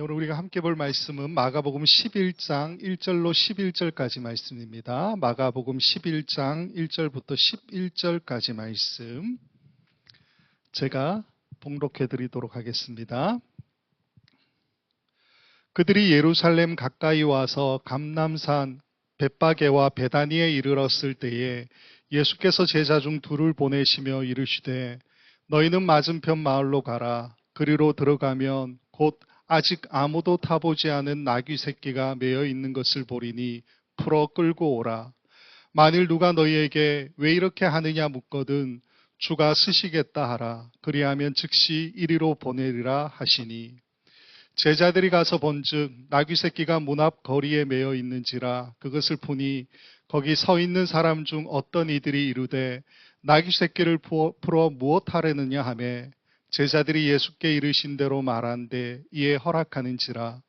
오늘 우리가 함께 볼 말씀은 마가복음 11장 1절로 11절까지 말씀입니다. 마가복음 11장 1절부터 11절까지 말씀 제가 봉독해 드리도록 하겠습니다. 그들이 예루살렘 가까이 와서 감람산 벳바게와 베다니에 이르렀을 때에 예수께서 제자 중 둘을 보내시며 이르시되 너희는 맞은편 마을로 가라. 그리로 들어가면 곧 아직 아무도 타보지 않은 나귀 새끼가 매여 있는 것을 보리니 풀어 끌고 오라. 만일 누가 너희에게 왜 이렇게 하느냐 묻거든 주가 쓰시겠다 하라. 그리하면 즉시 이리로 보내리라 하시니 제자들이 가서 본즉 나귀 새끼가 문 앞 거리에 매여 있는지라. 그것을 보니 거기 서 있는 사람 중 어떤 이들이 이르되 나귀 새끼를 풀어 무엇 하려느냐 하매 제자들이 예수께 이르신 대로 말한데 이에 허락하는지라.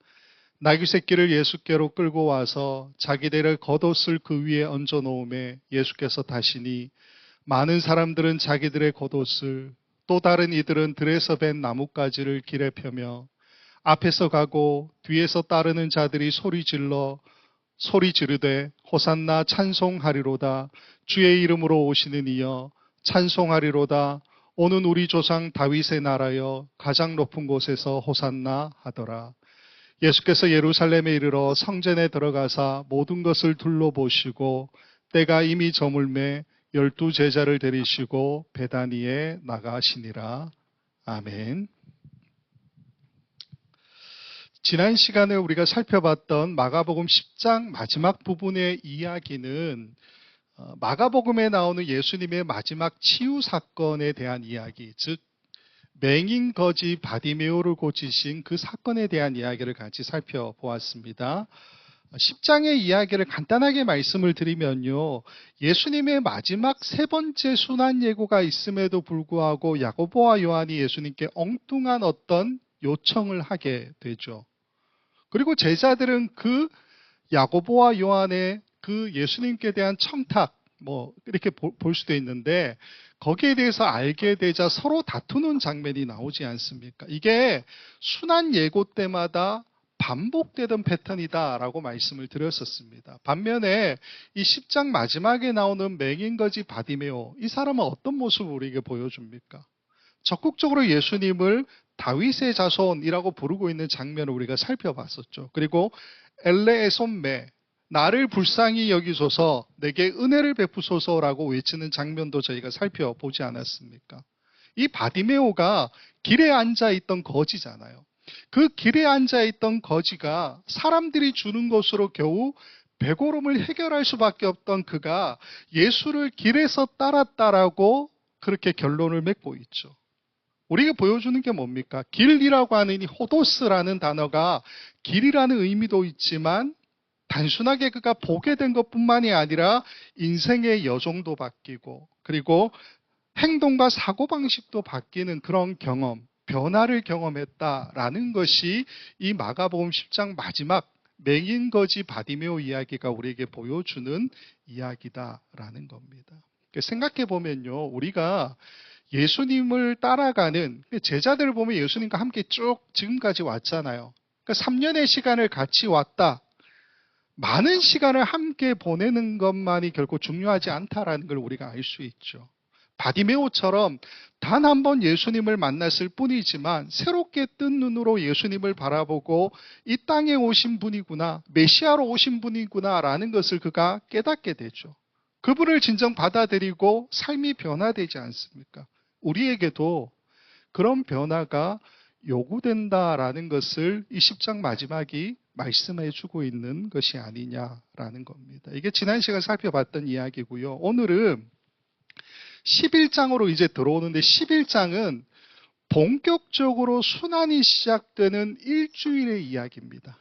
나귀 새끼를 예수께로 끌고 와서 자기들의 겉옷을 그 위에 얹어 놓음에 예수께서 다시니 많은 사람들은 자기들의 겉옷을 또 다른 이들은 들에서 벤 나뭇가지를 길에 펴며 앞에서 가고 뒤에서 따르는 자들이 소리 지르되 호산나 찬송하리로다. 주의 이름으로 오시는 이여 찬송하리로다. 오는 우리 조상 다윗의 나라여 가장 높은 곳에서 호산나 하더라. 예수께서 예루살렘에 이르러 성전에 들어가사 모든 것을 둘러보시고 때가 이미 저물매 12 제자를 데리시고 베다니에 나가시니라. 아멘. 지난 시간에 우리가 살펴봤던 마가복음 10장 마지막 부분의 이야기는 마가복음에 나오는 예수님의 마지막 치유 사건에 대한 이야기, 즉 맹인 거지 바디메오를 고치신 그 사건에 대한 이야기를 같이 살펴보았습니다. 10장의 이야기를 간단하게 말씀을 드리면요, 예수님의 마지막 세 번째 순환 예고가 있음에도 불구하고 야고보와 요한이 예수님께 엉뚱한 어떤 요청을 하게 되죠. 그리고 제자들은 그 야고보와 요한의 그 예수님께 대한 청탁, 이렇게 볼 수도 있는데, 거기에 대해서 알게 되자 서로 다투는 장면이 나오지 않습니까? 이게 순환 예고 때마다 반복되던 패턴이다라고 말씀을 드렸었습니다. 반면에 이 10장 마지막에 나오는 맹인거지 바디메오, 이 사람은 어떤 모습을 우리에게 보여줍니까? 적극적으로 예수님을 다윗의 자손이라고 부르고 있는 장면을 우리가 살펴봤었죠. 그리고 엘레에손메, 나를 불쌍히 여기소서, 내게 은혜를 베푸소서라고 외치는 장면도 저희가 살펴보지 않았습니까? 이 바디메오가 길에 앉아있던 거지잖아요. 그 길에 앉아있던 거지가 사람들이 주는 것으로 겨우 배고름을 해결할 수밖에 없던 그가 예수를 길에서 따랐다라고 그렇게 결론을 맺고 있죠. 우리가 보여주는 게 뭡니까? 길이라고 하는 이 호도스라는 단어가 길이라는 의미도 있지만 단순하게 그가 보게 된 것뿐만이 아니라 인생의 여정도 바뀌고 그리고 행동과 사고방식도 바뀌는 그런 경험, 변화를 경험했다라는 것이 이 마가복음 10장 마지막 맹인거지 바디메오 이야기가 우리에게 보여주는 이야기다라는 겁니다. 생각해 보면요, 우리가 예수님을 따라가는 제자들을 보면 예수님과 함께 쭉 지금까지 왔잖아요. 그러니까 3년의 시간을 같이 왔다. 많은 시간을 함께 보내는 것만이 결코 중요하지 않다라는 걸 우리가 알 수 있죠. 바디메오처럼 단 한 번 예수님을 만났을 뿐이지만 새롭게 뜬 눈으로 예수님을 바라보고 이 땅에 오신 분이구나, 메시아로 오신 분이구나 라는 것을 그가 깨닫게 되죠. 그분을 진정 받아들이고 삶이 변화되지 않습니까? 우리에게도 그런 변화가 요구된다라는 것을 이 10장 마지막이 말씀해 주고 있는 것이 아니냐라는 겁니다. 이게 지난 시간 살펴봤던 이야기고요. 오늘은 11장으로 이제 들어오는데 11장은 본격적으로 순환이 시작되는 일주일의 이야기입니다.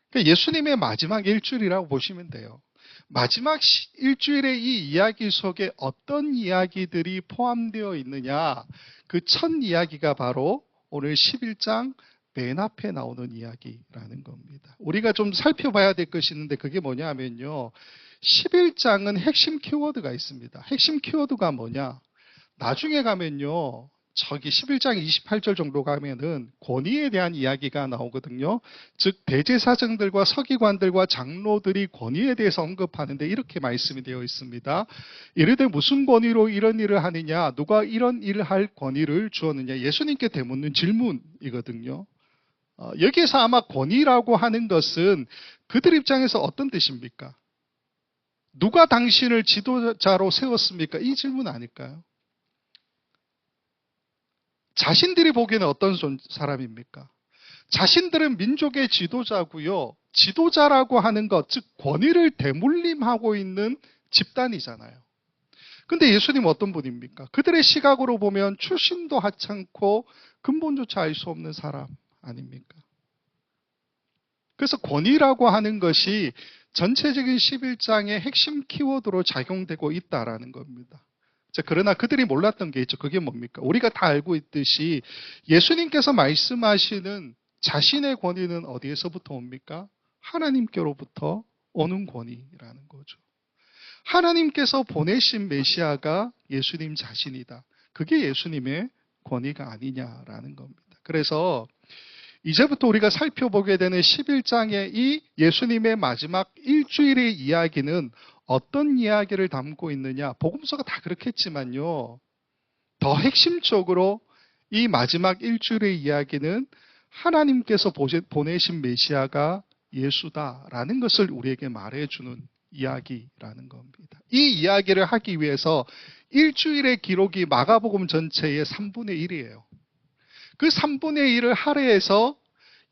그러니까 예수님의 마지막 일주일이라고 보시면 돼요. 마지막 일주일의 이 이야기 속에 어떤 이야기들이 포함되어 있느냐, 그 첫 이야기가 바로 오늘 11장 맨 앞에 나오는 이야기라는 겁니다. 우리가 좀 살펴봐야 될 것이 있는데 그게 뭐냐 하면요, 11장은 핵심 키워드가 있습니다. 핵심 키워드가 뭐냐, 나중에 가면요 저기 11장 28절 정도 가면은 권위에 대한 이야기가 나오거든요. 즉 대제사장들과 서기관들과 장로들이 권위에 대해서 언급하는데 이렇게 말씀이 되어 있습니다. 이르되 무슨 권위로 이런 일을 하느냐, 누가 이런 일을 할 권위를 주었느냐, 예수님께 되묻는 질문이거든요. 여기에서 아마 권위라고 하는 것은 그들 입장에서 어떤 뜻입니까? 누가 당신을 지도자로 세웠습니까? 이 질문 아닐까요? 자신들이 보기에는 어떤 사람입니까? 자신들은 민족의 지도자고요. 지도자라고 하는 것, 즉 권위를 대물림하고 있는 집단이잖아요. 근데 예수님 어떤 분입니까? 그들의 시각으로 보면 출신도 하찮고 근본조차 알 수 없는 사람 아닙니까? 그래서 권위라고 하는 것이 전체적인 11장의 핵심 키워드로 작용되고 있다라는 겁니다. 자, 그러나 그들이 몰랐던 게 있죠. 그게 뭡니까? 우리가 다 알고 있듯이 예수님께서 말씀하시는 자신의 권위는 어디에서부터 옵니까? 하나님께로부터 오는 권위라는 거죠. 하나님께서 보내신 메시아가 예수님 자신이다. 그게 예수님의 권위가 아니냐라는 겁니다. 그래서 이제부터 우리가 살펴보게 되는 11장의 이 예수님의 마지막 일주일의 이야기는 어떤 이야기를 담고 있느냐. 복음서가 다 그렇겠지만요. 더 핵심적으로 이 마지막 일주일의 이야기는 하나님께서 보내신 메시아가 예수다라는 것을 우리에게 말해주는 이야기라는 겁니다. 이 이야기를 하기 위해서 일주일의 기록이 마가복음 전체의 3분의 1이에요. 그 3분의 1을 할애해서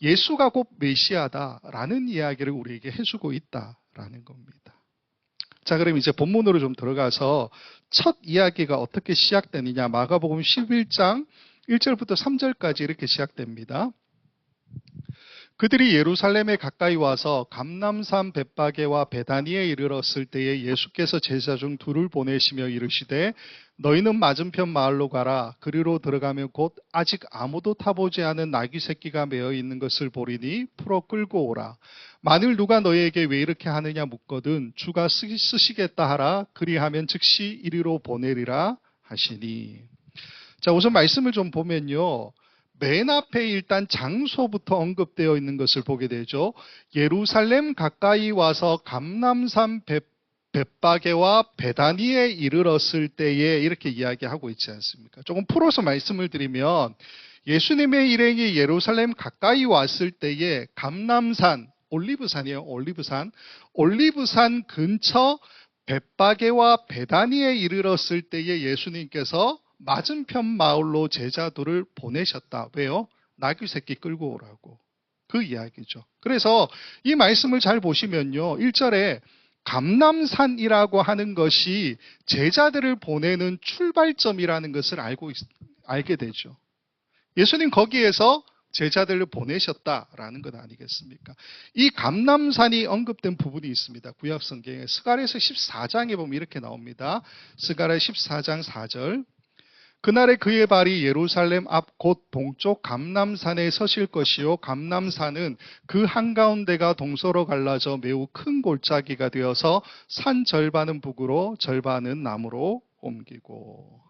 예수가 곧 메시아다라는 이야기를 우리에게 해주고 있다라는 겁니다. 자, 그럼 이제 본문으로 좀 들어가서 첫 이야기가 어떻게 시작되느냐. 마가복음 11장 1절부터 3절까지 이렇게 시작됩니다. 그들이 예루살렘에 가까이 와서 감람산 벳바게와 베다니에 이르렀을 때에 예수께서 제자 중 둘을 보내시며 이르시되 너희는 맞은편 마을로 가라. 그리로 들어가면 곧 아직 아무도 타보지 않은 나귀 새끼가 매어 있는 것을 보리니 풀어 끌고 오라. 만일 누가 너희에게 왜 이렇게 하느냐 묻거든 주가 쓰시겠다 하라. 그리하면 즉시 이리로 보내리라 하시니. 자, 우선 말씀을 좀 보면요. 맨 앞에 일단 장소부터 언급되어 있는 것을 보게 되죠. 예루살렘 가까이 와서 감람산 벳바게와 베다니에 이르렀을 때에 이렇게 이야기하고 있지 않습니까? 조금 풀어서 말씀을 드리면 예수님의 일행이 예루살렘 가까이 왔을 때에 감람산, 올리브산이에요. 올리브산 근처 벳바게와 베다니에 이르렀을 때에 예수님께서 맞은편 마을로 제자들을 보내셨다. 왜요? 나귀 새끼 끌고 오라고. 그 이야기죠. 그래서 이 말씀을 잘 보시면요. 1절에 감람산이라고 하는 것이 제자들을 보내는 출발점이라는 것을 알게 되죠. 예수님 거기에서 제자들을 보내셨다라는 것 아니겠습니까? 이 감람산이 언급된 부분이 있습니다. 구약성경에 스가랴서 14장에 보면 이렇게 나옵니다. 스가랴 14장 4절 그날에 그의 발이 예루살렘 앞 곧 동쪽 감람산에 서실 것이요 감람산은 그 한가운데가 동서로 갈라져 매우 큰 골짜기가 되어서 산 절반은 북으로 절반은 남으로 옮기고.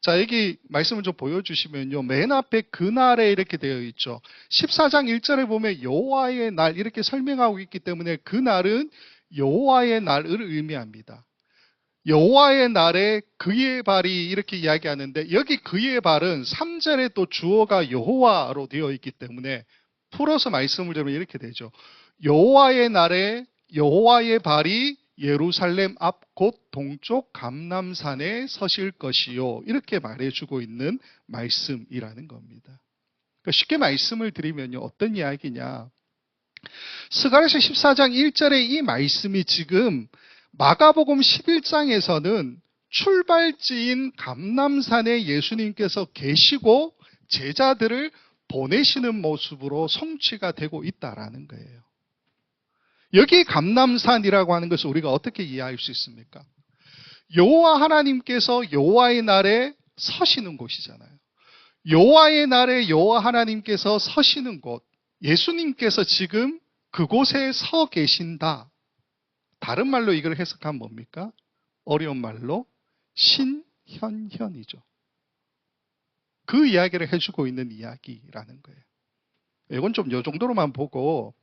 자, 여기 말씀을 좀 보여주시면요. 맨 앞에 그날에 이렇게 되어 있죠. 14장 1절에 보면 여호와의 날 이렇게 설명하고 있기 때문에 그날은 여호와의 날을 의미합니다. 여호와의 날에 그의 발이 이렇게 이야기하는데 여기 그의 발은 3절에 또 주어가 여호와로 되어 있기 때문에 풀어서 말씀을 드리면 이렇게 되죠. 여호와의 날에 여호와의 발이 예루살렘 앞 곧 동쪽 감람산에 서실 것이요. 이렇게 말해주고 있는 말씀이라는 겁니다. 그러니까 쉽게 말씀을 드리면요. 어떤 이야기냐. 스가랴서 14장 1절의 이 말씀이 지금 마가복음 11장에서는 출발지인 감람산에 예수님께서 계시고 제자들을 보내시는 모습으로 성취가 되고 있다라는 거예요. 여기 감람산이라고 하는 것을 우리가 어떻게 이해할 수 있습니까? 여호와 하나님께서 여호와의 날에 서시는 곳이잖아요. 여호와의 날에 여호와 하나님께서 서시는 곳, 예수님께서 지금 그곳에 서 계신다. 다른 말로 이걸 해석하면 뭡니까? 어려운 말로 신현현이죠. 그 이야기를 해주고 있는 이야기라는 거예요. 이건 좀 요 정도로만 보고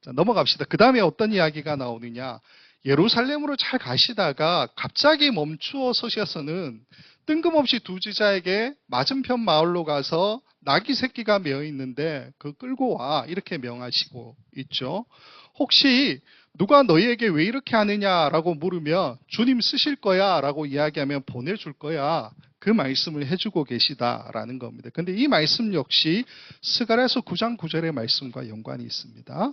자, 넘어갑시다. 그 다음에 어떤 이야기가 나오느냐. 예루살렘으로 잘 가시다가 갑자기 멈추어 서셔서는 뜬금없이 두 제자에게 맞은편 마을로 가서 나귀 새끼가 메어 있는데 그 끌고 와 이렇게 명하시고 있죠. 혹시 누가 너희에게 왜 이렇게 하느냐라고 물으면 주님 쓰실 거야 라고 이야기하면 보내줄 거야. 그 말씀을 해주고 계시다라는 겁니다. 근데 이 말씀 역시 스가랴서 9장 9절의 말씀과 연관이 있습니다.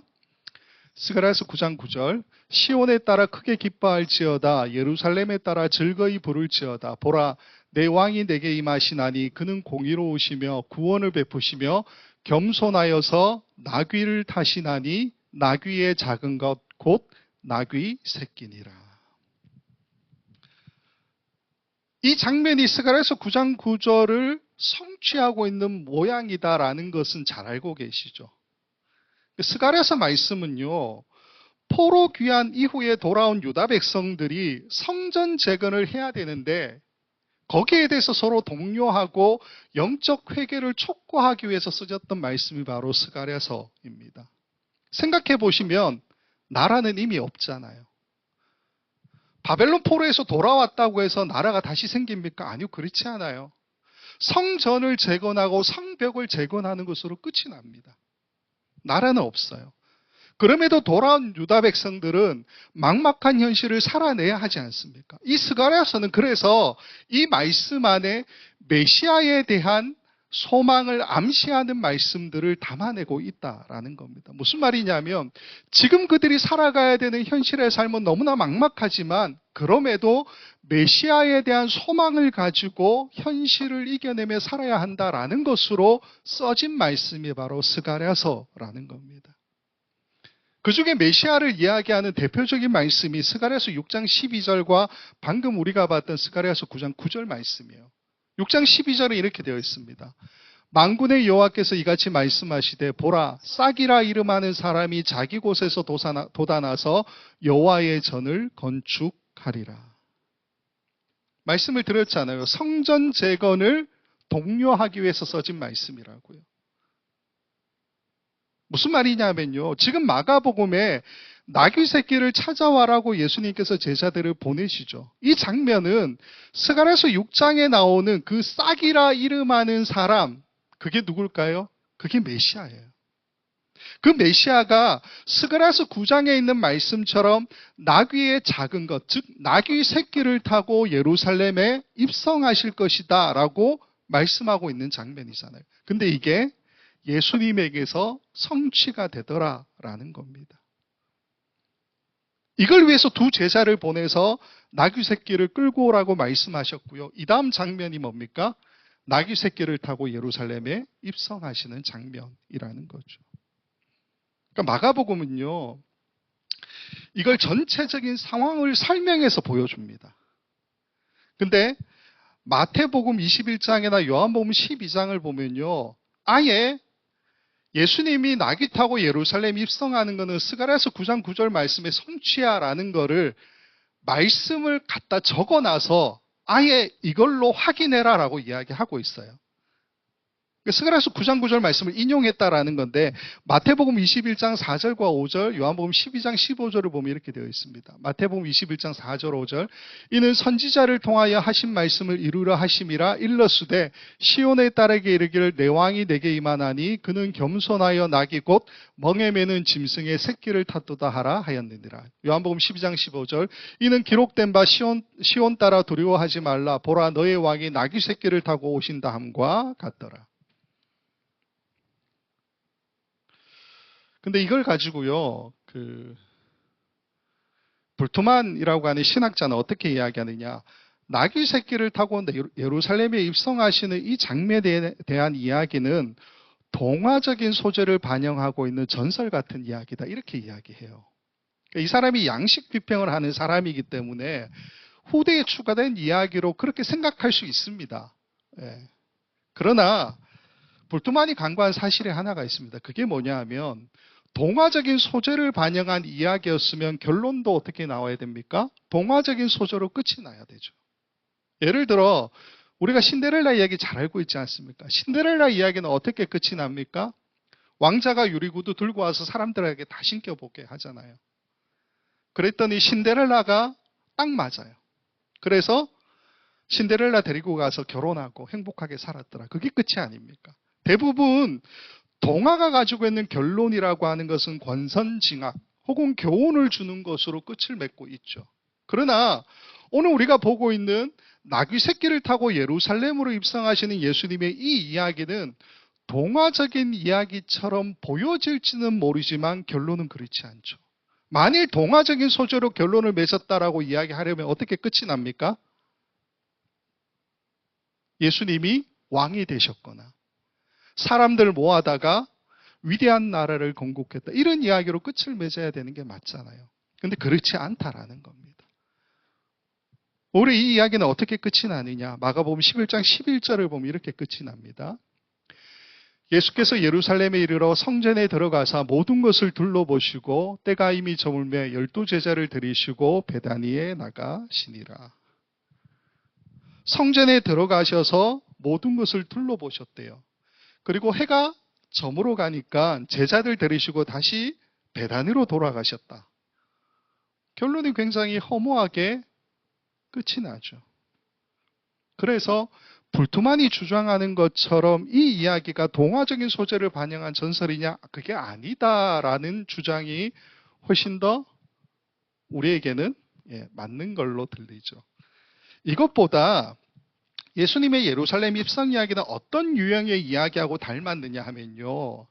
스가랴서 9장 9절 시온에 따라 크게 기뻐할지어다 예루살렘에 따라 즐거이 부를지어다 보라 내 왕이 내게 임하시나니 그는 공의로우시며 구원을 베푸시며 겸손하여서 나귀를 타시나니 나귀의 작은 것 곧 나귀 새끼니라. 이 장면이 스가랴서 9장 9절을 성취하고 있는 모양이다라는 것은 잘 알고 계시죠. 스가랴서 말씀은요. 포로 귀환 이후에 돌아온 유다 백성들이 성전 재건을 해야 되는데 거기에 대해서 서로 독려하고 영적 회개를 촉구하기 위해서 쓰였던 말씀이 바로 스가랴서입니다. 생각해 보시면 나라는 이미 없잖아요. 바벨론 포로에서 돌아왔다고 해서 나라가 다시 생깁니까? 아니요, 그렇지 않아요. 성전을 재건하고 성벽을 재건하는 것으로 끝이 납니다. 나라는 없어요. 그럼에도 돌아온 유다 백성들은 막막한 현실을 살아내야 하지 않습니까? 이 스가랴서는 그래서 이 말씀 안에 메시아에 대한 소망을 암시하는 말씀들을 담아내고 있다라는 겁니다. 무슨 말이냐면 지금 그들이 살아가야 되는 현실의 삶은 너무나 막막하지만 그럼에도 메시아에 대한 소망을 가지고 현실을 이겨내며 살아야 한다라는 것으로 써진 말씀이 바로 스가랴서라는 겁니다. 그 중에 메시아를 이야기하는 대표적인 말씀이 스가랴서 6장 12절과 방금 우리가 봤던 스가랴서 9장 9절 말씀이에요. 6장 12절에 이렇게 되어 있습니다. 만군의 여호와께서 이같이 말씀하시되 보라 싹이라 이름하는 사람이 자기 곳에서 돋아나서 여호와의 전을 건축하리라. 말씀을 드렸잖아요. 성전 재건을 독려하기 위해서 써진 말씀이라고요. 무슨 말이냐면요. 지금 마가복음에 나귀 새끼를 찾아와라고 예수님께서 제자들을 보내시죠. 이 장면은 스가랴서 6장에 나오는 그 싹이라 이름하는 사람, 그게 누굴까요? 그게 메시아예요. 그 메시아가 스가랴서 9장에 있는 말씀처럼 나귀의 작은 것, 즉 나귀 새끼를 타고 예루살렘에 입성하실 것이다 라고 말씀하고 있는 장면이잖아요. 근데 이게 예수님에게서 성취가 되더라라는 겁니다. 이걸 위해서 두 제자를 보내서 나귀 새끼를 끌고 오라고 말씀하셨고요. 이 다음 장면이 뭡니까? 나귀 새끼를 타고 예루살렘에 입성하시는 장면이라는 거죠. 그러니까 마가복음은요. 이걸 전체적인 상황을 설명해서 보여줍니다. 근데 마태복음 21장이나 요한복음 12장을 보면요. 아예 예수님이 나귀 타고 예루살렘 입성하는 것은 스가랴서 9장 9절 말씀의 성취야라는 거를 말씀을 갖다 적어놔서 아예 이걸로 확인해라라고 이야기하고 있어요. 스가랴서 9장 9절 말씀을 인용했다라는 건데 마태복음 21장 4절과 5절, 요한복음 12장 15절을 보면 이렇게 되어 있습니다. 마태복음 21장 4절 5절 이는 선지자를 통하여 하신 말씀을 이루려 하심이라 일러스되 시온의 딸에게 이르기를 내 왕이 내게 임하나니 그는 겸손하여 나귀 곧 멍에 매는 짐승의 새끼를 탔도다 하라 하였느니라. 요한복음 12장 15절 이는 기록된 바 시온 따라 두려워하지 말라 보라 너의 왕이 나귀 새끼를 타고 오신다 함과 같더라. 근데 이걸 가지고요, 불투만이라고 하는 신학자는 어떻게 이야기하느냐. 나귀 새끼를 타고 예루살렘에 입성하시는 이 장면에 대한 이야기는 동화적인 소재를 반영하고 있는 전설 같은 이야기다. 이렇게 이야기해요. 이 사람이 양식 비평을 하는 사람이기 때문에 후대에 추가된 이야기로 그렇게 생각할 수 있습니다. 예. 그러나 불투만이 간과한 사실이 하나가 있습니다. 그게 뭐냐 하면 동화적인 소재를 반영한 이야기였으면 결론도 어떻게 나와야 됩니까? 동화적인 소재로 끝이 나야 되죠. 예를 들어 우리가 신데렐라 이야기 잘 알고 있지 않습니까? 신데렐라 이야기는 어떻게 끝이 납니까? 왕자가 유리구두 들고 와서 사람들에게 다 신겨보게 하잖아요. 그랬더니 신데렐라가 딱 맞아요. 그래서 신데렐라 데리고 가서 결혼하고 행복하게 살았더라. 그게 끝이 아닙니까? 대부분 동화가 가지고 있는 결론이라고 하는 것은 권선징악 혹은 교훈을 주는 것으로 끝을 맺고 있죠. 그러나 오늘 우리가 보고 있는 나귀 새끼를 타고 예루살렘으로 입성하시는 예수님의 이 이야기는 동화적인 이야기처럼 보여질지는 모르지만 결론은 그렇지 않죠. 만일 동화적인 소재로 결론을 맺었다라고 이야기하려면 어떻게 끝이 납니까? 예수님이 왕이 되셨거나 사람들 모아다가 위대한 나라를 건국했다. 이런 이야기로 끝을 맺어야 되는 게 맞잖아요. 근데 그렇지 않다라는 겁니다. 우리 이 이야기는 어떻게 끝이 나느냐? 마가복음 11장 11절을 보면 이렇게 끝이 납니다. 예수께서 예루살렘에 이르러 성전에 들어가사 모든 것을 둘러보시고 때가 이미 저물매 12제자를 들이시고 베다니에 나가시니라. 성전에 들어가셔서 모든 것을 둘러보셨대요. 그리고 해가 저물어 가니까 제자들 데리시고 다시 베다니로 돌아가셨다. 결론이 굉장히 허무하게 끝이 나죠. 그래서 불투만이 주장하는 것처럼 이 이야기가 동화적인 소재를 반영한 전설이냐? 그게 아니다라는 주장이 훨씬 더 우리에게는 맞는 걸로 들리죠. 이것보다 예수님의 예루살렘 입성 이야기는 어떤 유형의 이야기하고 닮았느냐 하면요.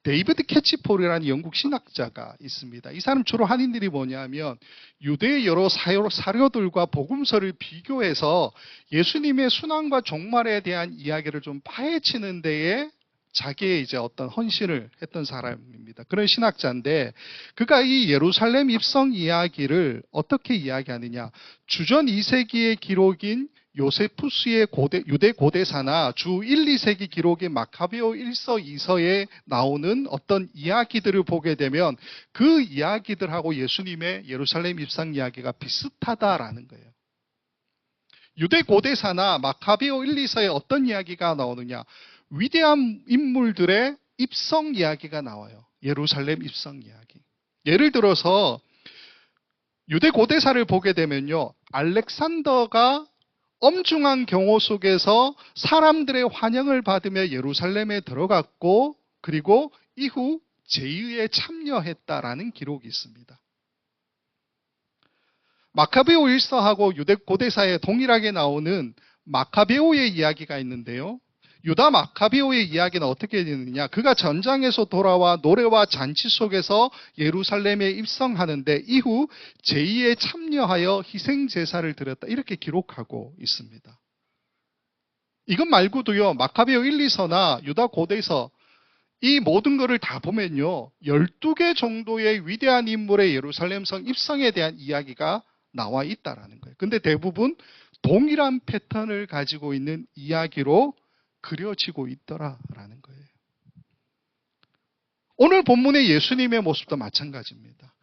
데이비드 캐치폴이라는 영국 신학자가 있습니다. 이 사람 주로 하는 일이 뭐냐면 유대의 여러 사료들과 복음서를 비교해서 예수님의 순환과 종말에 대한 이야기를 좀 파헤치는 데에 자기의 이제 어떤 헌신을 했던 사람입니다. 그런 신학자인데 그가 이 예루살렘 입성 이야기를 어떻게 이야기하느냐. 주전 2세기의 기록인 요세푸스의 유대 고대사나 주 1, 2세기 기록인 마카베오 1서, 2서에 나오는 어떤 이야기들을 보게 되면 그 이야기들하고 예수님의 예루살렘 입성 이야기가 비슷하다라는 거예요. 유대 고대사나 마카베오 1, 2서에 어떤 이야기가 나오느냐. 위대한 인물들의 입성 이야기가 나와요. 예루살렘 입성 이야기. 예를 들어서 유대 고대사를 보게 되면요. 알렉산더가 엄중한 경호 속에서 사람들의 환영을 받으며 예루살렘에 들어갔고 그리고 이후 제의에 참여했다라는 기록이 있습니다. 마카베오 1서하고 유대 고대사에 동일하게 나오는 마카베오의 이야기가 있는데요. 유다 마카베오의 이야기는 어떻게 되느냐. 그가 전장에서 돌아와 노래와 잔치 속에서 예루살렘에 입성하는데 이후 제의에 참여하여 희생제사를 드렸다. 이렇게 기록하고 있습니다. 이것 말고도요. 마카베오 1, 2서나 유다 고대서 이 모든 것을 다 보면요. 12개 정도의 위대한 인물의 예루살렘성 입성에 대한 이야기가 나와 있다라는 거예요. 근데 대부분 동일한 패턴을 가지고 있는 이야기로 그려지고 있더라라는 거예요. 오늘 본문의 예수님의 모습도 마찬가지입니다.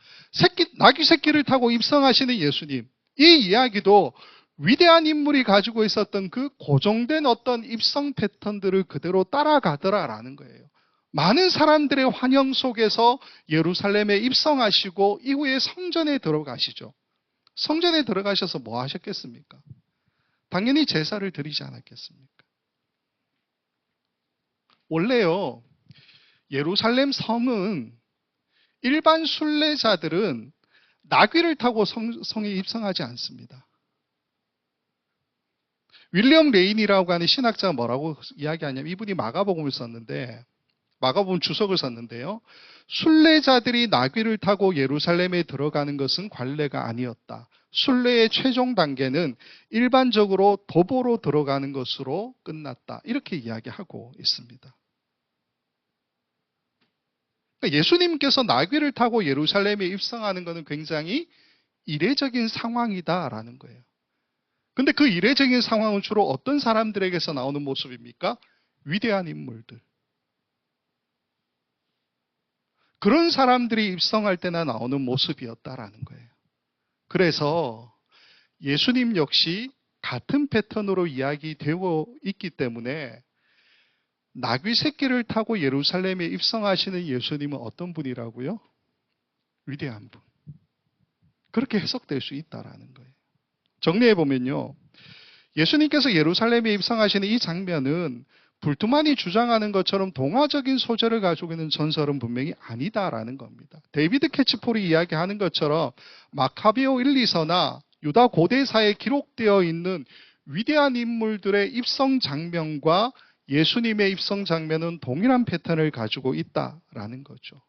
나귀 새끼를 타고 입성하시는 예수님, 이 이야기도 위대한 인물이 가지고 있었던 그 고정된 어떤 입성 패턴들을 그대로 따라가더라라는 거예요. 많은 사람들의 환영 속에서 예루살렘에 입성하시고 이후에 성전에 들어가시죠. 성전에 들어가셔서 뭐 하셨겠습니까? 당연히 제사를 드리지 않았겠습니까? 원래요, 예루살렘 성은 일반 순례자들은 나귀를 타고 성에 입성하지 않습니다. 윌리엄 레인이라고 하는 신학자가 뭐라고 이야기하냐면 이분이 마가복음을 썼는데 마가복음 주석을 썼는데요. 순례자들이 나귀를 타고 예루살렘에 들어가는 것은 관례가 아니었다. 순례의 최종 단계는 일반적으로 도보로 들어가는 것으로 끝났다. 이렇게 이야기하고 있습니다. 그러니까 예수님께서 나귀를 타고 예루살렘에 입성하는 것은 굉장히 이례적인 상황이다라는 거예요. 근데 그 이례적인 상황은 주로 어떤 사람들에게서 나오는 모습입니까? 위대한 인물들. 그런 사람들이 입성할 때나 나오는 모습이었다라는 거예요. 그래서 예수님 역시 같은 패턴으로 이야기되어 있기 때문에 나귀 새끼를 타고 예루살렘에 입성하시는 예수님은 어떤 분이라고요? 위대한 분. 그렇게 해석될 수 있다라는 거예요. 정리해보면요. 예수님께서 예루살렘에 입성하시는 이 장면은 불투만이 주장하는 것처럼 동화적인 소재를 가지고 있는 전설은 분명히 아니다라는 겁니다. 데이비드 캐치폴이 이야기하는 것처럼 마카베오 1, 2서나 유다 고대사에 기록되어 있는 위대한 인물들의 입성 장면과 예수님의 입성 장면은 동일한 패턴을 가지고 있다라는 거죠.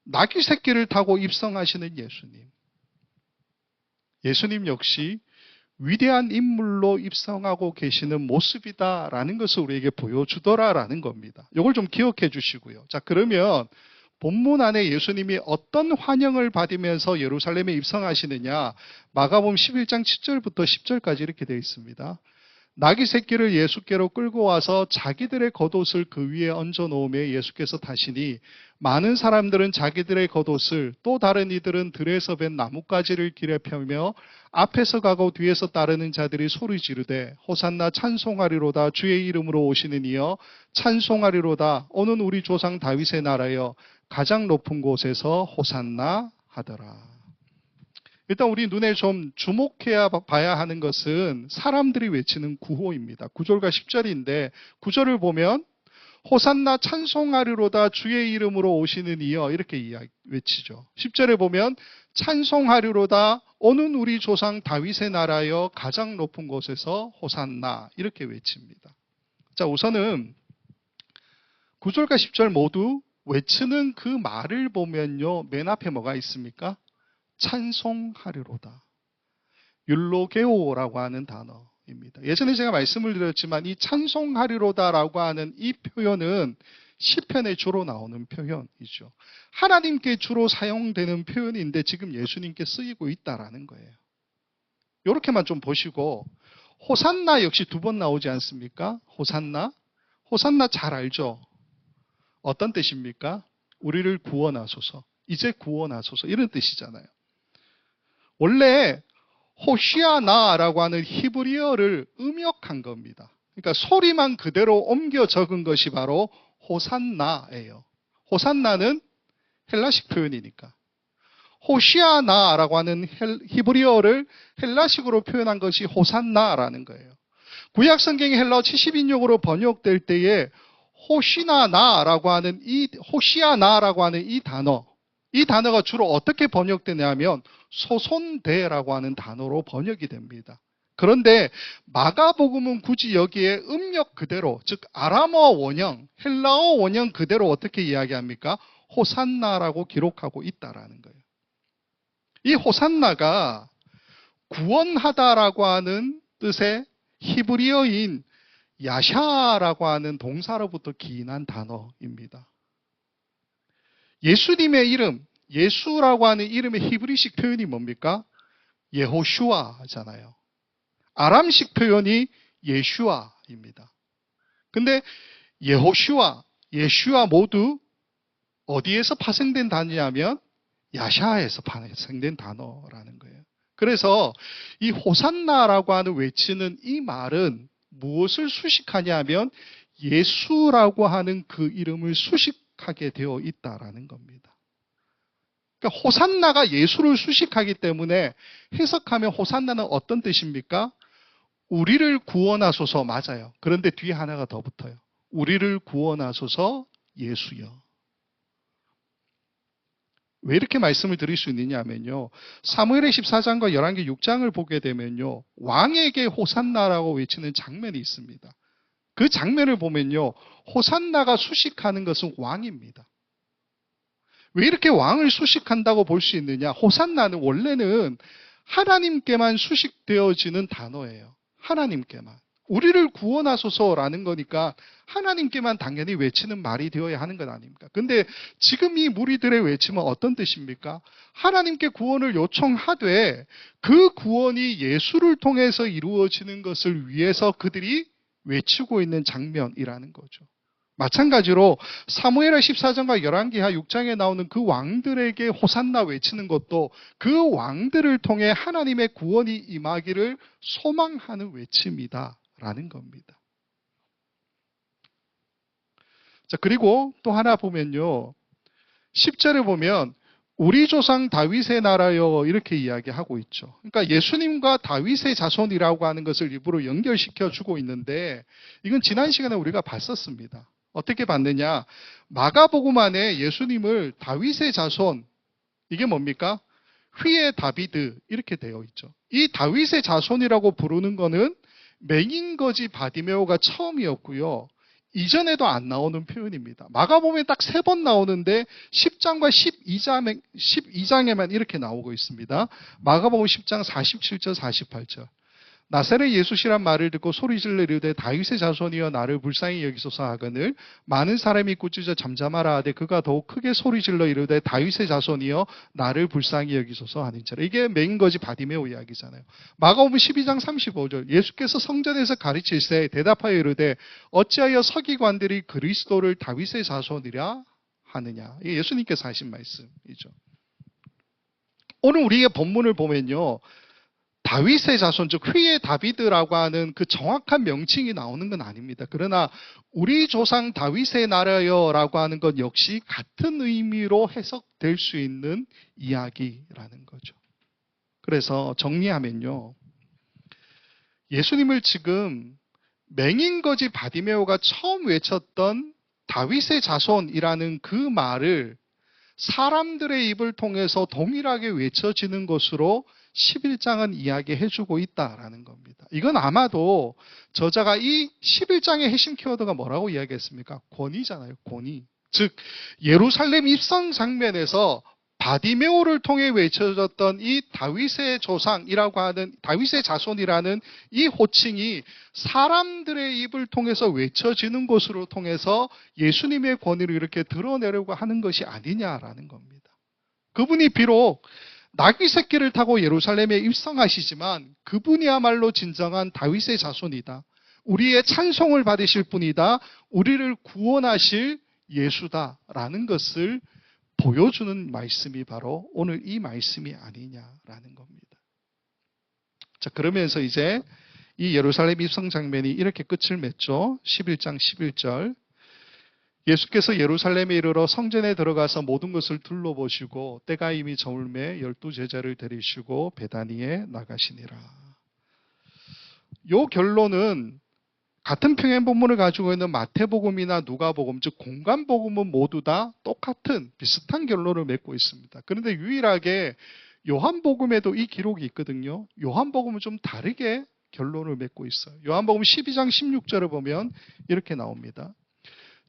나귀 새끼를 타고 입성하시는 예수님. 예수님 역시 위대한 인물로 입성하고 계시는 모습이다라는 것을 우리에게 보여주더라라는 겁니다. 이걸 좀 기억해 주시고요. 자, 그러면 본문 안에 예수님이 어떤 환영을 받으면서 예루살렘에 입성하시느냐? 마가복음 11장 7절부터 10절까지 이렇게 되어 있습니다. 나귀 새끼를 예수께로 끌고 와서 자기들의 겉옷을 그 위에 얹어 놓으며 예수께서 타시니 많은 사람들은 자기들의 겉옷을 또 다른 이들은 들에서 벤 나뭇가지를 길에 펴며 앞에서 가고 뒤에서 따르는 자들이 소리 지르되 호산나 찬송하리로다 주의 이름으로 오시는 이여 찬송하리로다 오는 우리 조상 다윗의 나라여 가장 높은 곳에서 호산나 하더라. 일단 우리 눈에 좀 주목해야 봐야 하는 것은 사람들이 외치는 구호입니다. 9절과 10절인데 9절을 보면 호산나 찬송하리로다 주의 이름으로 오시는 이여 이렇게 외치죠. 10절에 보면 찬송하리로다 오는 우리 조상 다윗의 나라여 가장 높은 곳에서 호산나 이렇게 외칩니다. 자, 우선은 9절과 10절 모두 외치는 그 말을 보면요. 맨 앞에 뭐가 있습니까? 찬송하리로다. 율로게오라고 하는 단어입니다. 예전에 제가 말씀을 드렸지만 이 찬송하리로다라고 하는 이 표현은 시편에 주로 나오는 표현이죠. 하나님께 주로 사용되는 표현인데 지금 예수님께 쓰이고 있다라는 거예요. 이렇게만 좀 보시고 호산나 역시 두 번 나오지 않습니까? 호산나 잘 알죠? 어떤 뜻입니까? 우리를 구원하소서. 이제 구원하소서. 이런 뜻이잖아요. 원래 호시아나라고 하는 히브리어를 음역한 겁니다. 그러니까 소리만 그대로 옮겨 적은 것이 바로 호산나예요. 호산나는 헬라식 표현이니까. 호시아나라고 하는 히브리어를 헬라식으로 표현한 것이 호산나라는 거예요. 구약 성경이 헬라어 70인용으로 번역될 때에 호시아나라고 하는 이 단어가 주로 어떻게 번역되냐면 소손대라고 하는 단어로 번역이 됩니다. 그런데 마가복음은 굳이 여기에 음력 그대로, 즉 아람어 원형, 헬라어 원형 그대로 어떻게 이야기합니까? 호산나라고 기록하고 있다라는 거예요. 이 호산나가 구원하다라고 하는 뜻의 히브리어인 야샤라고 하는 동사로부터 기인한 단어입니다. 예수님의 이름, 예수라고 하는 이름의 히브리식 표현이 뭡니까? 예호슈아잖아요. 아람식 표현이 예슈아입니다. 근데 예호슈아, 예슈아 모두 어디에서 파생된 단어냐면 야샤에서 파생된 단어라는 거예요. 그래서 이 호산나라고 하는 외치는 이 말은 무엇을 수식하냐면 예수라고 하는 그 이름을 수식하게 되어 있다라는 겁니다. 그러니까 호산나가 예수를 수식하기 때문에 해석하면 호산나는 어떤 뜻입니까? 우리를 구원하소서. 맞아요. 그런데 뒤에 하나가 더 붙어요. 우리를 구원하소서 예수여. 왜 이렇게 말씀을 드릴 수 있느냐면요. 사무엘의 14장과 열왕기 6장을 보게 되면요. 왕에게 호산나라고 외치는 장면이 있습니다. 그 장면을 보면요. 호산나가 수식하는 것은 왕입니다. 왜 이렇게 왕을 수식한다고 볼 수 있느냐? 호산나는 원래는 하나님께만 수식되어지는 단어예요. 하나님께만. 우리를 구원하소서라는 거니까 하나님께만 당연히 외치는 말이 되어야 하는 것 아닙니까? 근데 지금 이 무리들의 외침은 어떤 뜻입니까? 하나님께 구원을 요청하되 그 구원이 예수를 통해서 이루어지는 것을 위해서 그들이 외치고 있는 장면이라는 거죠. 마찬가지로 사무엘하 14장과 열왕기하 6장에 나오는 그 왕들에게 호산나 외치는 것도 그 왕들을 통해 하나님의 구원이 임하기를 소망하는 외침이다라는 겁니다. 자, 그리고 또 하나 보면요. 10절에 보면 우리 조상 다윗의 나라여 이렇게 이야기하고 있죠. 그러니까 예수님과 다윗의 자손이라고 하는 것을 일부러 연결시켜 주고 있는데 이건 지난 시간에 우리가 봤었습니다. 어떻게 봤느냐? 마가복음 안에 예수님을 다윗의 자손, 이게 뭡니까? 휘의 다비드 이렇게 되어 있죠. 이 다윗의 자손이라고 부르는 거는 맹인거지 바디메오가 처음이었고요. 이전에도 안 나오는 표현입니다. 마가복음에 딱 3번 나오는데 10장과 12장에만 이렇게 나오고 있습니다. 마가복음 10장 47절 48절. 나사렛 예수시란 말을 듣고 소리질러 이르되 다윗의 자손이여 나를 불쌍히 여기소서 하거늘 많은 사람이 꾸짖어 잠잠하라 하되 그가 더욱 크게 소리질러 이르되 다윗의 자손이여 나를 불쌍히 여기소서 하는지라. 이게 맹인거지 바디메오 이야기잖아요. 마가복음 12장 35절 예수께서 성전에서 가르치시되 대답하여 이르되 어찌하여 서기관들이 그리스도를 다윗의 자손이라 하느냐. 이게 예수님께서 하신 말씀이죠. 오늘 우리의 본문을 보면요. 다윗의 자손, 즉 휘의 다비드라고 하는 그 정확한 명칭이 나오는 건 아닙니다. 그러나 우리 조상 다윗의 나라여라고 하는 것 역시 같은 의미로 해석될 수 있는 이야기라는 거죠. 그래서 정리하면요. 예수님을 지금 맹인거지 바디메오가 처음 외쳤던 다윗의 자손이라는 그 말을 사람들의 입을 통해서 동일하게 외쳐지는 것으로 11장은 이야기해주고 있다라는 겁니다. 이건 아마도 저자가 이 11장의 핵심 키워드가 뭐라고 이야기했습니까? 권위잖아요. 권위. 즉 예루살렘 입성 장면에서 바디메오를 통해 외쳐졌던 이 다윗의 조상이라고 하는 다윗의 자손이라는 이 호칭이 사람들의 입을 통해서 외쳐지는 것으로 통해서 예수님의 권위를 이렇게 드러내려고 하는 것이 아니냐라는 겁니다. 그분이 비록 나귀 새끼를 타고 예루살렘에 입성하시지만 그분이야말로 진정한 다윗의 자손이다. 우리의 찬송을 받으실 분이다. 우리를 구원하실 예수다라는 것을 보여주는 말씀이 바로 오늘 이 말씀이 아니냐라는 겁니다. 자, 그러면서 이제 이 예루살렘 입성 장면이 이렇게 끝을 맺죠. 11장 11절. 예수께서 예루살렘에 이르러 성전에 들어가서 모든 것을 둘러보시고 때가 이미 저물매 12제자를 데리시고 베다니에 나가시니라. 요 결론은 같은 평행 본문을 가지고 있는 마태복음이나 누가복음, 즉 공간복음은 모두 다 똑같은 비슷한 결론을 맺고 있습니다. 그런데 유일하게 요한복음에도 이 기록이 있거든요. 요한복음은 좀 다르게 결론을 맺고 있어요. 요한복음 12장 16절을 보면 이렇게 나옵니다.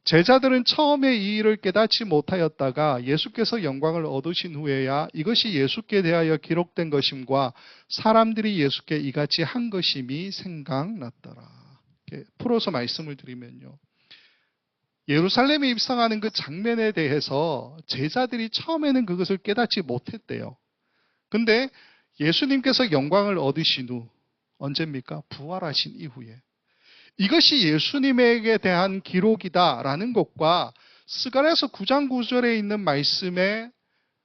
제자들은 처음에 이 일을 깨닫지 못하였다가 예수께서 영광을 얻으신 후에야 이것이 예수께 대하여 기록된 것임과 사람들이 예수께 이같이 한 것임이 생각났더라. 풀어서 말씀을 드리면요. 예루살렘에 입성하는 그 장면에 대해서 제자들이 처음에는 그것을 깨닫지 못했대요. 근데 예수님께서 영광을 얻으신 후 언제입니까? 부활하신 이후에 이것이 예수님에게 대한 기록이다라는 것과 스가랴서 9장 9절에 있는 말씀에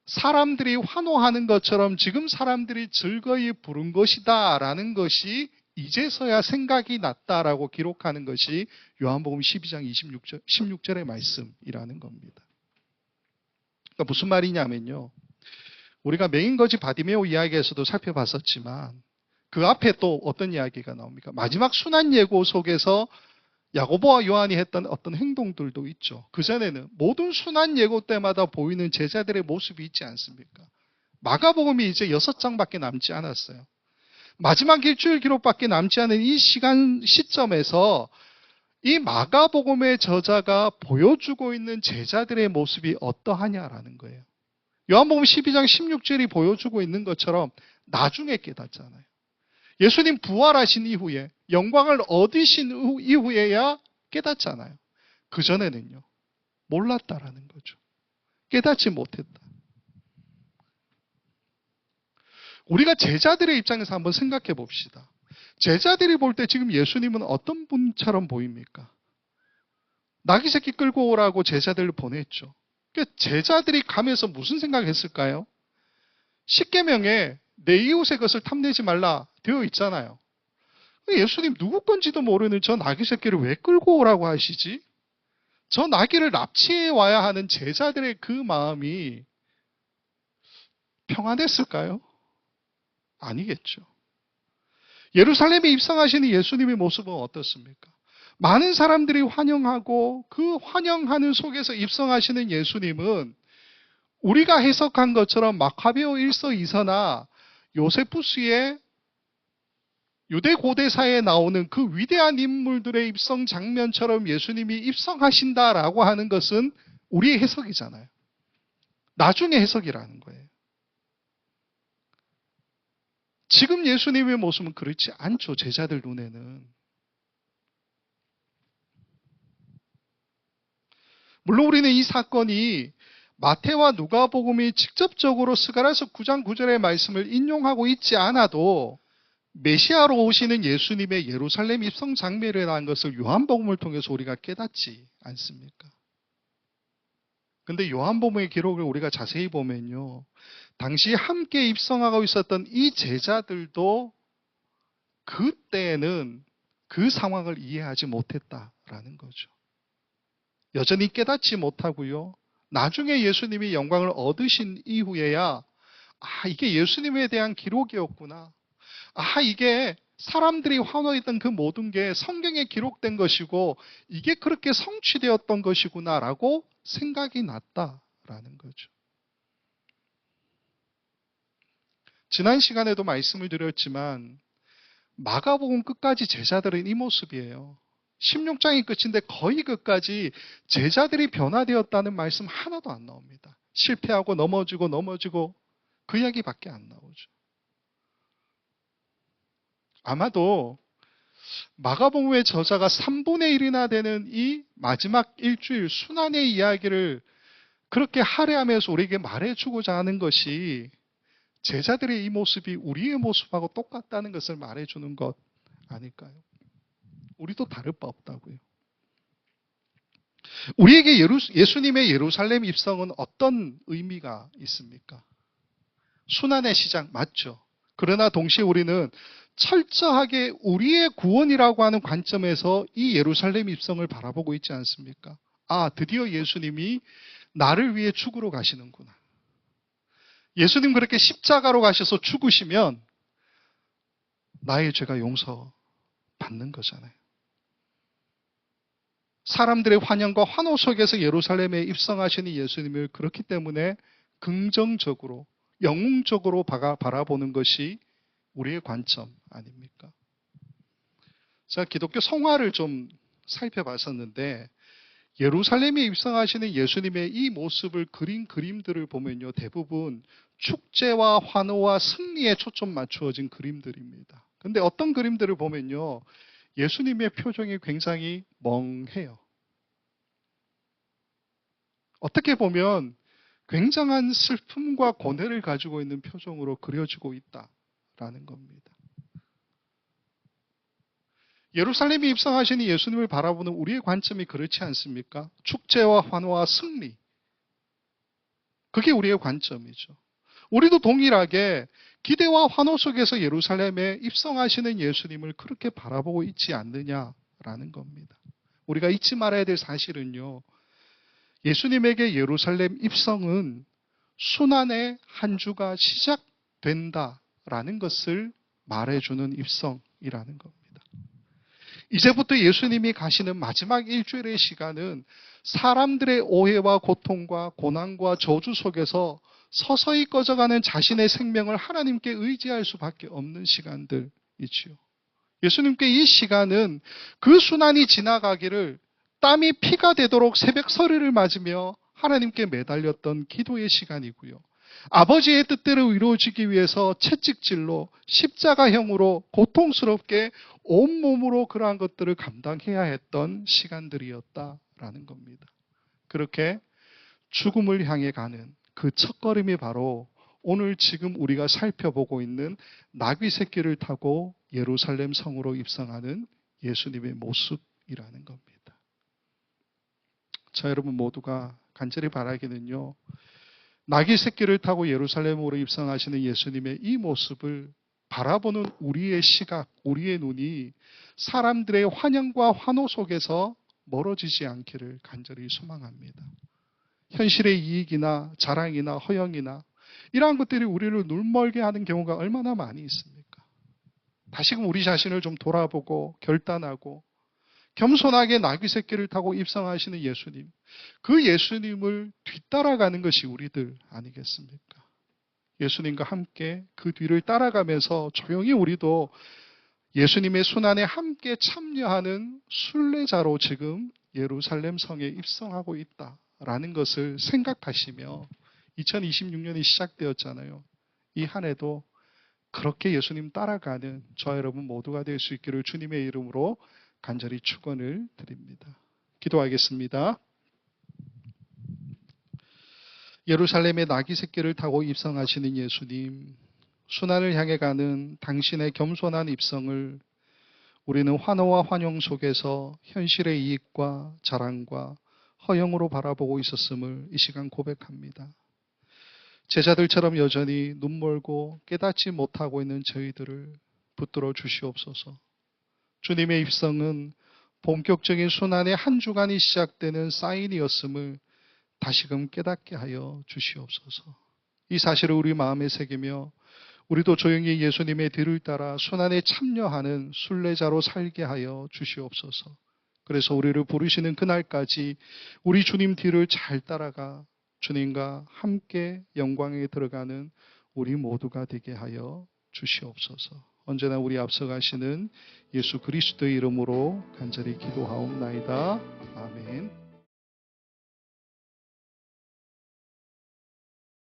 사람들이 환호하는 것처럼 지금 사람들이 즐거이 부른 것이다라는 것이 이제서야 생각이 났다라고 기록하는 것이 요한복음 12장 16절의 말씀이라는 겁니다. 그러니까 무슨 말이냐면요. 우리가 맹인거지 바디메오 이야기에서도 살펴봤었지만 그 앞에 또 어떤 이야기가 나옵니까? 마지막 순환 예고 속에서 야고보와 요한이 했던 어떤 행동들도 있죠. 그전에는 모든 순환 예고 때마다 보이는 제자들의 모습이 있지 않습니까? 마가복음이 이제 6장밖에 남지 않았어요. 마지막 일주일 기록밖에 남지 않은 이 시점에서 이 마가복음의 저자가 보여주고 있는 제자들의 모습이 어떠하냐라는 거예요. 요한복음 12장 16절이 보여주고 있는 것처럼 나중에 깨닫잖아요. 예수님 부활하신 이후에 영광을 얻으신 이후에야 깨닫잖아요. 그전에는요. 몰랐다라는 거죠. 깨닫지 못했다. 우리가 제자들의 입장에서 한번 생각해 봅시다. 제자들이 볼 때 지금 예수님은 어떤 분처럼 보입니까? 나귀 새끼 끌고 오라고 제자들을 보냈죠. 그러니까 제자들이 가면서 무슨 생각했을까요? 십계명에 내 이웃의 것을 탐내지 말라 되어 있잖아요. 예수님 누구 건지도 모르는 저 나귀 새끼를 왜 끌고 오라고 하시지? 저 나귀를 납치해 와야 하는 제자들의 그 마음이 평안했을까요? 아니겠죠. 예루살렘에 입성하시는 예수님의 모습은 어떻습니까? 많은 사람들이 환영하고 그 환영하는 속에서 입성하시는 예수님은 우리가 해석한 것처럼 마카베오 1서 2서나 요세푸스의 유대 고대사에 나오는 그 위대한 인물들의 입성 장면처럼 예수님이 입성하신다라고 하는 것은 우리의 해석이잖아요. 나중에 해석이라는 거예요. 지금 예수님의 모습은 그렇지 않죠. 제자들 눈에는. 물론 우리는 이 사건이 마태와 누가복음이 직접적으로 스가랴서 9장 9절의 말씀을 인용하고 있지 않아도 메시아로 오시는 예수님의 예루살렘 입성 장면이라는 것을 요한복음을 통해서 우리가 깨닫지 않습니까? 근데 요한복음의 기록을 우리가 자세히 보면요. 당시 함께 입성하고 있었던 이 제자들도 그때는 그 상황을 이해하지 못했다라는 거죠. 여전히 깨닫지 못하고요. 나중에 예수님이 영광을 얻으신 이후에야 이게 예수님에 대한 기록이었구나. 이게 사람들이 환호했던 그 모든 게 성경에 기록된 것이고 이게 그렇게 성취되었던 것이구나라고 생각이 났다라는 거죠. 지난 시간에도 말씀을 드렸지만 마가복음 끝까지 제자들은 이 모습이에요. 16장이 끝인데 거의 끝까지 제자들이 변화되었다는 말씀 하나도 안 나옵니다. 실패하고 넘어지고 그 이야기밖에 안 나오죠. 아마도 마가복음의 저자가 3분의 1이나 되는 이 마지막 일주일 순환의 이야기를 그렇게 할애하면서 우리에게 말해주고자 하는 것이 제자들의 이 모습이 우리의 모습하고 똑같다는 것을 말해주는 것 아닐까요? 우리도 다를 바 없다고요. 우리에게 예수님의 예루살렘 입성은 어떤 의미가 있습니까? 순환의 시작 맞죠. 그러나 동시에 우리는 철저하게 우리의 구원이라고 하는 관점에서 이 예루살렘 입성을 바라보고 있지 않습니까? 드디어 예수님이 나를 위해 죽으러 가시는구나. 예수님 그렇게 십자가로 가셔서 죽으시면 나의 죄가 용서받는 거잖아요. 사람들의 환영과 환호 속에서 예루살렘에 입성하시는 예수님을 그렇기 때문에 긍정적으로, 영웅적으로 바라보는 것이 우리의 관점 아닙니까? 제가 기독교 성화를 좀 살펴봤었는데 예루살렘에 입성하시는 예수님의 이 모습을 그린 그림들을 보면요. 대부분 축제와 환호와 승리에 초점 맞추어진 그림들입니다. 근데 어떤 그림들을 보면요. 예수님의 표정이 굉장히 멍해요. 어떻게 보면 굉장한 슬픔과 고뇌를 가지고 있는 표정으로 그려지고 있다라는 겁니다. 예루살렘에 입성하시는 예수님을 바라보는 우리의 관점이 그렇지 않습니까? 축제와 환호와 승리. 그게 우리의 관점이죠. 우리도 동일하게 기대와 환호 속에서 예루살렘에 입성하시는 예수님을 그렇게 바라보고 있지 않느냐라는 겁니다. 우리가 잊지 말아야 될 사실은요. 예수님에게 예루살렘 입성은 순환의 한 주가 시작된다라는 것을 말해주는 입성이라는 겁니다. 이제부터 예수님이 가시는 마지막 일주일의 시간은 사람들의 오해와 고통과 고난과 저주 속에서 서서히 꺼져가는 자신의 생명을 하나님께 의지할 수밖에 없는 시간들이지요. 예수님께 이 시간은 그 순환이 지나가기를 땀이 피가 되도록 새벽 서리를 맞으며 하나님께 매달렸던 기도의 시간이고요. 아버지의 뜻대로 이루어지기 위해서 채찍질로 십자가형으로 고통스럽게 온몸으로 그러한 것들을 감당해야 했던 시간들이었다라는 겁니다. 그렇게 죽음을 향해 가는 그 첫걸음이 바로 오늘 지금 우리가 살펴보고 있는 나귀 새끼를 타고 예루살렘 성으로 입성하는 예수님의 모습이라는 겁니다. 저 여러분 모두가 간절히 바라기는요. 나귀 새끼를 타고 예루살렘으로 입성하시는 예수님의 이 모습을 바라보는 우리의 시각, 우리의 눈이 사람들의 환영과 환호 속에서 멀어지지 않기를 간절히 소망합니다. 현실의 이익이나 자랑이나 허영이나 이러한 것들이 우리를 눈멀게 하는 경우가 얼마나 많이 있습니까? 다시금 우리 자신을 좀 돌아보고 결단하고 겸손하게 나귀 새끼를 타고 입성하시는 예수님, 그 예수님을 뒤따라가는 것이 우리들 아니겠습니까? 예수님과 함께 그 뒤를 따라가면서 조용히 우리도 예수님의 순환에 함께 참여하는 순례자로 지금 예루살렘 성에 입성하고 있다라는 것을 생각하시며 2026년이 시작되었잖아요. 이 한 해도 그렇게 예수님 따라가는 저 여러분 모두가 될 수 있기를 주님의 이름으로 간절히 축원을 드립니다. 기도하겠습니다. 예루살렘의 나귀 새끼를 타고 입성하시는 예수님, 순환을 향해 가는 당신의 겸손한 입성을 우리는 환호와 환영 속에서 현실의 이익과 자랑과 허영으로 바라보고 있었음을 이 시간 고백합니다. 제자들처럼 여전히 눈멀고 깨닫지 못하고 있는 저희들을 붙들어 주시옵소서. 주님의 입성은 본격적인 순환의 한 주간이 시작되는 사인이었음을 다시금 깨닫게 하여 주시옵소서. 이 사실을 우리 마음에 새기며 우리도 조용히 예수님의 뒤를 따라 순환에 참여하는 순례자로 살게 하여 주시옵소서. 그래서 우리를 부르시는 그날까지 우리 주님 뒤를 잘 따라가 주님과 함께 영광에 들어가는 우리 모두가 되게 하여 주시옵소서. 언제나 우리 앞서가시는 예수 그리스도의 이름으로 간절히 기도하옵나이다. 아멘.